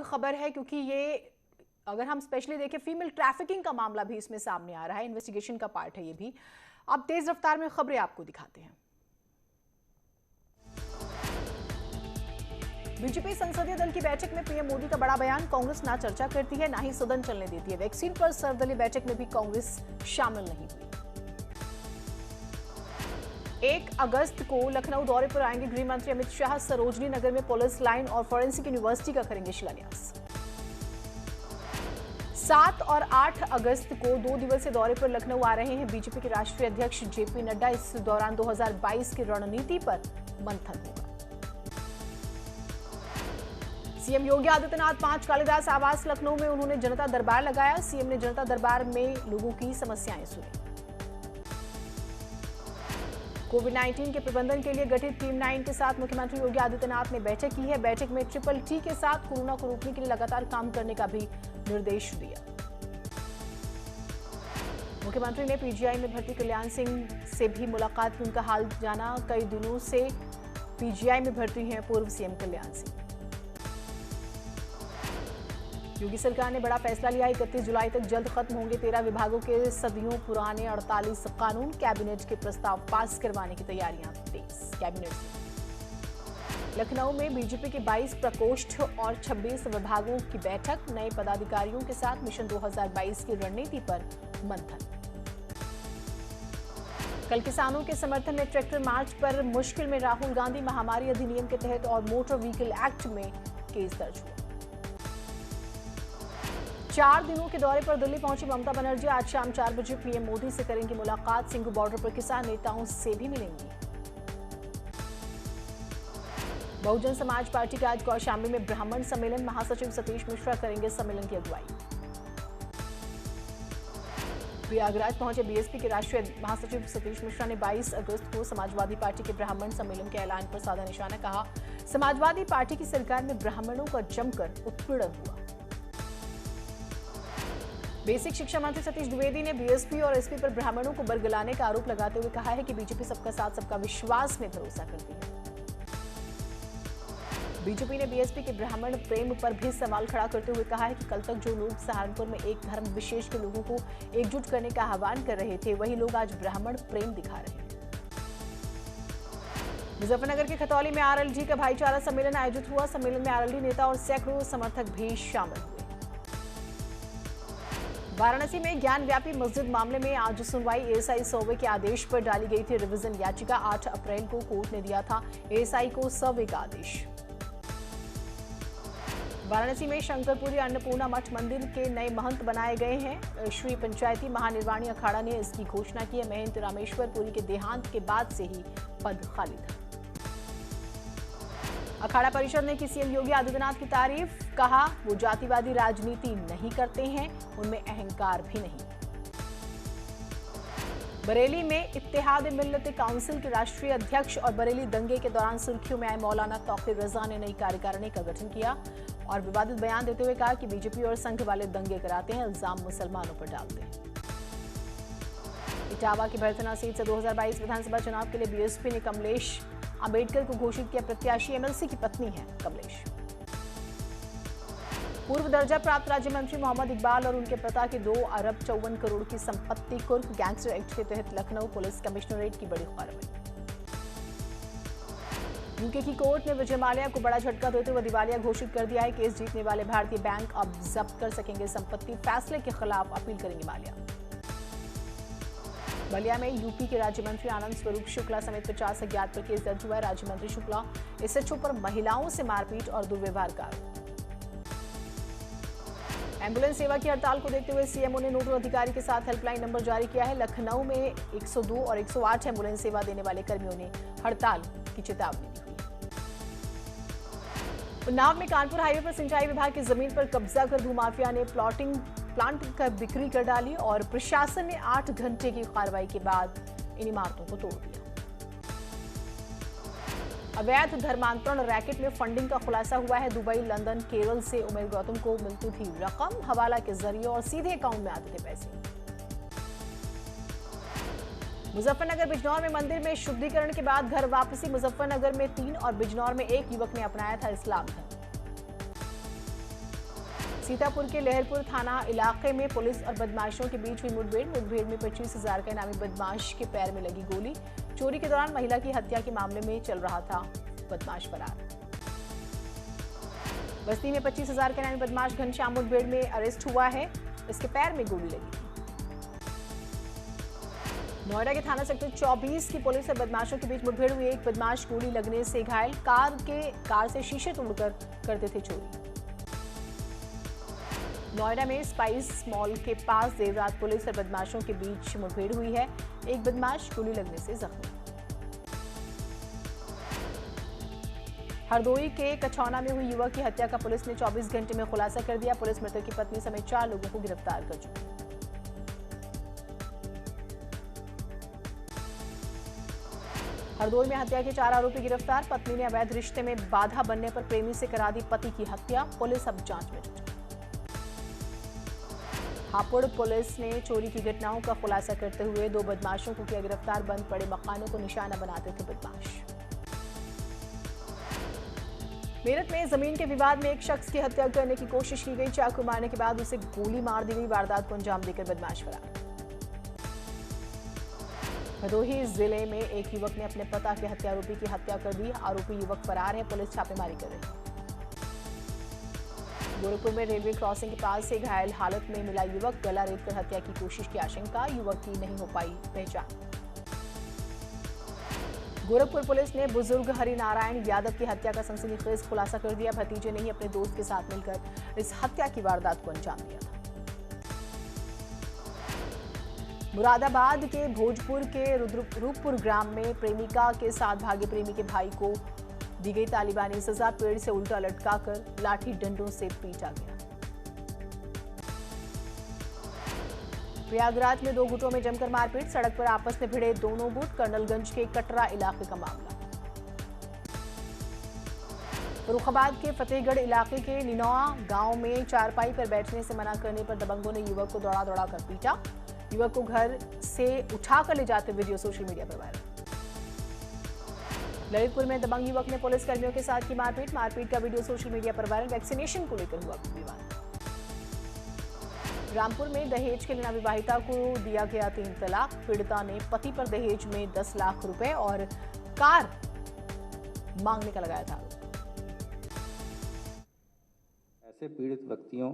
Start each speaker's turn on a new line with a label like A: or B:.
A: खबर है, क्योंकि ये अगर हम स्पेशली देखें फीमेल ट्रैफिकिंग का मामला भी इसमें सामने आ रहा है, इन्वेस्टिगेशन का पार्ट है ये भी। अब तेज रफ्तार में खबरें आपको दिखाते हैं। बीजेपी संसदीय दल की बैठक में पीएम मोदी का बड़ा बयान, कांग्रेस ना चर्चा करती है ना ही सदन चलने देती है। वैक्सीन पर सर्वदलीय बैठक में भी कांग्रेस शामिल नहीं हुई। 1 अगस्त को लखनऊ दौरे पर आएंगे गृह मंत्री अमित शाह। सरोजनी नगर में पुलिस लाइन और फॉरेंसिक यूनिवर्सिटी का करेंगे शिलान्यास। 7 और 8 अगस्त को 2 दिवसीय दौरे पर लखनऊ आ रहे हैं बीजेपी के राष्ट्रीय अध्यक्ष जेपी नड्डा। इस दौरान 2022 की रणनीति पर मंथन होगा। सीएम योगी आदित्यनाथ 5 कालिदास आवास लखनऊ में उन्होंने जनता दरबार लगाया। सीएम ने जनता दरबार में लोगों की समस्याएं सुनी। कोविड-19 के प्रबंधन के लिए गठित टीम 9 के साथ मुख्यमंत्री योगी आदित्यनाथ ने बैठक की है। बैठक में TTT के साथ कोरोना को रोकने के लिए लगातार काम करने का भी निर्देश दिया। मुख्यमंत्री ने पीजीआई में भर्ती कल्याण सिंह से भी मुलाकात की, उनका हाल जाना। कई दिनों से पीजीआई में भर्ती हैं पूर्व सीएम कल्याण सिंह। योगी सरकार ने बड़ा फैसला लिया, 31 जुलाई तक जल्द खत्म होंगे 13 विभागों के सदियों पुराने 48 कानून। कैबिनेट के प्रस्ताव पास करवाने की तैयारियां तेज। कैबिनेट से लखनऊ में बीजेपी के 22 प्रकोष्ठ और 26 विभागों की बैठक। नए पदाधिकारियों के साथ मिशन 2022 की रणनीति पर मंथन। कल किसानों के समर्थन में ट्रैक्टर मार्च पर मुश्किल में राहुल गांधी। महामारी अधिनियम के तहत और मोटर व्हीकल एक्ट में केस दर्ज हुआ। 4 दिनों के दौरे पर दिल्ली पहुंची ममता बनर्जी। आज शाम 4 बजे पीएम मोदी से करेंगी मुलाकात। सिंघू बॉर्डर पर किसान नेताओं से भी मिलेंगी। बहुजन समाज पार्टी का आज कौशाम्बी में ब्राह्मण सम्मेलन। महासचिव सतीश मिश्रा करेंगे सम्मेलन की अगुवाई। प्रयागराज पहुंचे बीएसपी के राष्ट्रीय महासचिव सतीश मिश्रा ने 22 अगस्त को समाजवादी पार्टी के ब्राह्मण सम्मेलन के ऐलान पर साधा निशाना। कहा, समाजवादी पार्टी की सरकार में ब्राह्मणों का जमकर उत्पीड़न हुआ। बेसिक शिक्षा मंत्री सतीश द्विवेदी ने बीएसपी और एसपी पर ब्राह्मणों को बरगलाने का आरोप लगाते हुए कहा है कि बीजेपी सबका साथ सबका विश्वास में भरोसा करती है। बीजेपी ने बीएसपी के ब्राह्मण प्रेम पर भी सवाल खड़ा करते हुए कहा है कि कल तक जो लोग सहारनपुर में एक धर्म विशेष के लोगों को एकजुट करने का आह्वान कर रहे थे, वही लोग आज ब्राह्मण प्रेम दिखा रहे हैं। मुजफ्फरनगर के खतौली में आरएलडी का भाईचारा सम्मेलन आयोजित हुआ। सम्मेलन में आरएलडी नेता और सैकड़ों समर्थक भी शामिल हुए। वाराणसी में ज्ञानव्यापी मस्जिद मामले में आज सुनवाई। एएसआई सर्वे के आदेश पर डाली गई थी रिवीजन याचिका। 8 अप्रैल को कोर्ट ने दिया था एएसआई को सर्वे का आदेश। वाराणसी में शंकरपुरी अन्नपूर्णा मठ मंदिर के नए महंत बनाए गए हैं। श्री पंचायती महानिर्वाणी अखाड़ा ने इसकी घोषणा की है। महंत रामेश्वर पुरी के देहांत के बाद से ही पद खाली था। अखाड़ा परिषद ने की सीएम योगी आदित्यनाथ की तारीफ। कहा, वो जातिवादी राजनीति नहीं करते हैं, उनमें अहंकार भी नहीं। बरेली में इत्तेहाद मिल्लत काउंसिल के राष्ट्रीय अध्यक्ष और बरेली दंगे के दौरान सुर्खियों में आए मौलाना तौकीर रजा ने नई कार्यकारिणी का गठन किया और विवादित बयान देते हुए कहा कि बीजेपी और संघ वाले दंगे कराते हैं, इल्जाम मुसलमानों पर डालते हैं। इटावा की भरथना सीट से 2022 विधानसभा चुनाव के लिए बीएसपी ने कमलेश अंबेडकर को घोषित किया प्रत्याशी। एमएलसी की पत्नी है कमलेश। पूर्व दर्जा प्राप्त राज्य मंत्री मोहम्मद इकबाल और उनके पिता की 2 अरब 54 करोड़ की संपत्ति कुर्क। गैंगस्टर एक्ट के तहत लखनऊ पुलिस कमिश्नरेट की बड़ी कार्रवाई। यूके की कोर्ट ने विजय माल्या को बड़ा झटका देते हुए दिवालिया घोषित कर दिया है। केस जीतने वाले भारतीय बैंक अब जब्त कर सकेंगे संपत्ति। फैसले के खिलाफ अपील करेंगे माल्या। बलिया में यूपी के राज्य मंत्री आनंद स्वरूप शुक्ला समेत 50 अज्ञात पर केस दर्ज हुआ है। राज्य मंत्री शुक्ला एसएचओ पर महिलाओं से मारपीट और दुर्व्यवहार का आरोप। एम्बुलेंस सेवा की हड़ताल को देखते हुए सीएमओ ने नोडल अधिकारी के साथ हेल्पलाइन नंबर जारी किया है। लखनऊ में 102 और 108 एम्बुलेंस सेवा देने वाले कर्मियों ने हड़ताल की चेतावनी दी हुई। उन्नाव में कानपुर हाईवे पर सिंचाई विभाग की जमीन पर कब्जा कर भूमाफिया ने प्लांट का बिक्री कर डाली और प्रशासन ने 8 घंटे की कार्रवाई के बाद इन इमारतों को तोड़ दिया। अवैध धर्मांतरण रैकेट में फंडिंग का खुलासा हुआ है। दुबई, लंदन, केरल से उमेर गौतम को मिलती थी रकम, हवाला के जरिए और सीधे अकाउंट में आते थे पैसे। मुजफ्फरनगर बिजनौर में मंदिर में शुद्धिकरण के बाद घर वापसी। मुजफ्फरनगर में 3 और बिजनौर में 1 युवक ने अपनाया था इस्लाम धर्म। सीतापुर के लहरपुर थाना इलाके में पुलिस और बदमाशों के बीच हुई मुठभेड़ में 25,000 का इनामी बदमाश के पैर में लगी गोली। चोरी के दौरान महिला की हत्या के मामले में चल रहा था बदमाश फरार। बस्ती में 25,000 का इनामी बदमाश घनश्याम मुठभेड़ में अरेस्ट हुआ है। इसके पैर में गोली लगी। नोएडा के थाना सेक्टर 24 की पुलिस और बदमाशों के बीच मुठभेड़ हुई। एक बदमाश गोली लगने से घायल, कार से शीशे तोड़कर करते थे चोरी। नोएडा में स्पाइस मॉल के पास देर रात पुलिस और बदमाशों के बीच मुठभेड़ हुई है। एक बदमाश गोली लगने से जख्मी। हरदोई के कछौना में हुई युवक की हत्या का पुलिस ने 24 घंटे में खुलासा कर दिया। पुलिस मृतक की पत्नी समेत 4 लोगों को गिरफ्तार कर चुकी है। हरदोई में हत्या के 4 आरोपी गिरफ्तार। पत्नी ने अवैध रिश्ते में बाधा बनने पर प्रेमी से करा दी पति की हत्या। पुलिस अब जांच में जुटी। हापुड़ पुलिस ने चोरी की घटनाओं का खुलासा करते हुए 2 बदमाशों को किया गिरफ्तार। बंद पड़े मकानों को निशाना बनाते थे बदमाश। मेरठ में जमीन के विवाद में एक शख्स की हत्या करने की कोशिश की गई। चाकू मारने के बाद उसे गोली मार दी गई। वारदात को अंजाम देकर बदमाश फरार। भदोही जिले में एक युवक ने अपने पिता के हत्यारोपी की हत्या कर दी। आरोपी युवक फरार है। पुलिस छापेमारी कर रही है। गोरखपुर में रेलवे क्रॉसिंग के पास से घायल हालत में मिला युवक। गला रेतकर हत्या की कोशिश की आशंका। युवक की नहीं हो पाई पहचान। गोरखपुर पुलिस ने बुजुर्ग हरिनारायण यादव की हत्या का सनसनीखेज खुलासा कर दिया। भतीजे ने ही अपने दोस्त के साथ मिलकर इस हत्या की वारदात को अंजाम दिया था। मुरादाबाद के भोजपुर के रूपपुर ग्राम में प्रेमिका के साथ भागे प्रेमी के भाई को दी गई तालिबानी सजा। पेड़ से उल्टा लटकाकर लाठी डंडों से पीटा गया। प्रयागराज में 2 गुटों में जमकर मारपीट। सड़क पर आपस में भिड़े दोनों गुट। कर्नलगंज के कटरा इलाके का मामला। फर्रुखाबाद के फतेहगढ़ इलाके के निनौआ गांव में चारपाई पर बैठने से मना करने पर दबंगों ने युवक को दौड़ा कर पीटा। युवक को घर से उठाकर ले जाते वीडियो सोशल मीडिया पर वायरल। ललितपुर में दबंग युवक ने पुलिस कर्मियों के साथ की मारपीट। मारपीट का वीडियो सोशल मीडिया पर वायरल। वैक्सीनेशन को लेकर हुआ विवाद। रामपुर में दहेज के लिए नवविवाहिता को दिया गया 3 तलाक। पीड़िता ने पति पर दहेज में 10 लाख रुपए और कार मांगने का लगाया था।
B: ऐसे पीड़ित व्यक्तियों